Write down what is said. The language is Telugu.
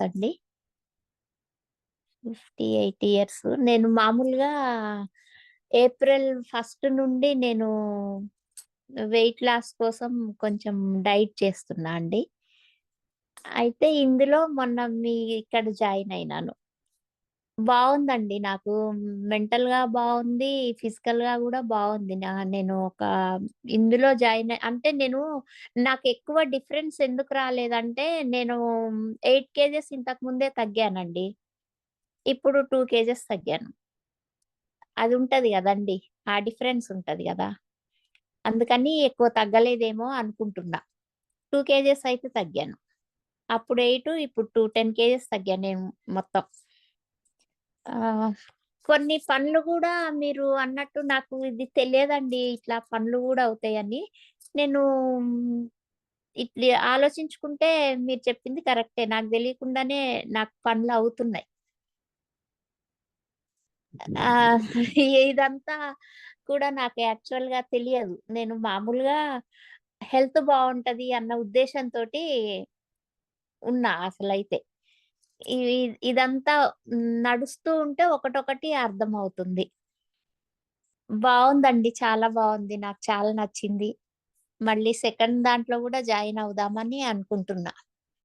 అండి. 58 ఇయర్స్. నేను మామూలుగా ఏప్రిల్ ఫస్ట్ నుండి నేను వెయిట్ లాస్ కోసం కొంచెం డైట్ చేస్తున్నా అండి. అయితే ఇందులో మొన్న మీ ఇక్కడ జాయిన్ అయినాను. బావుందండి. నాకు మెంటల్‌గా బావుంది. ఫిజికల్‌గా గూడా బావుంది. నేను ఇందులో అంటే నాకెక్కువ డిఫరెన్స్ ఎందుకు రాలేదంటే, నేను 8 కేజెస్ ఇంతకు ముందే తగ్గానండి. ఇప్పుడు 2 కేజెస్ తగ్గాను. అది ఉంటది గదండీ! ఆ డిఫరెన్స్ ఉంటది గదా! అందుకని ఎక్కువ తగ్గలేదేమో అనుకుంటున్నా. 2 కేజెస్ అయితే తగ్గాను. అప్పుడు 8 ఇప్పుడు 10 కేజెస్ తగ్గాను నేను మొత్తం. ఆహ్, కొన్ని పనులు గూడా మీరు అన్నట్టు నాకు ఇది తెలియదండి. ఇట్లా పనులు గూడా అవుతాయని. నేను ఆలోచించుకుంటే మీరు చెప్పింది కరెక్టే. నాకు దెలియకుండానే నాకు పనులవుతున్నాయి. ఇదంతా కూడా నాకు యాక్చువల్‌గా తెలియదు. నేను మామూలుగా హెల్త్ బావుంటది అన్న ఉద్దేశంతోటి ఉన్నా అసలైతే. ఇవి ఇదంతా నడుస్తూ ఉంటే ఒకటొకటి అర్థమవుతుంది. బావుందండి. చాలా బావుంది. నాకు చాలా నచ్చింది. మళ్ళీ సెకండ్ దాంట్లో గూడా జాయిన్ అవుదామని అనుకుంటున్నా.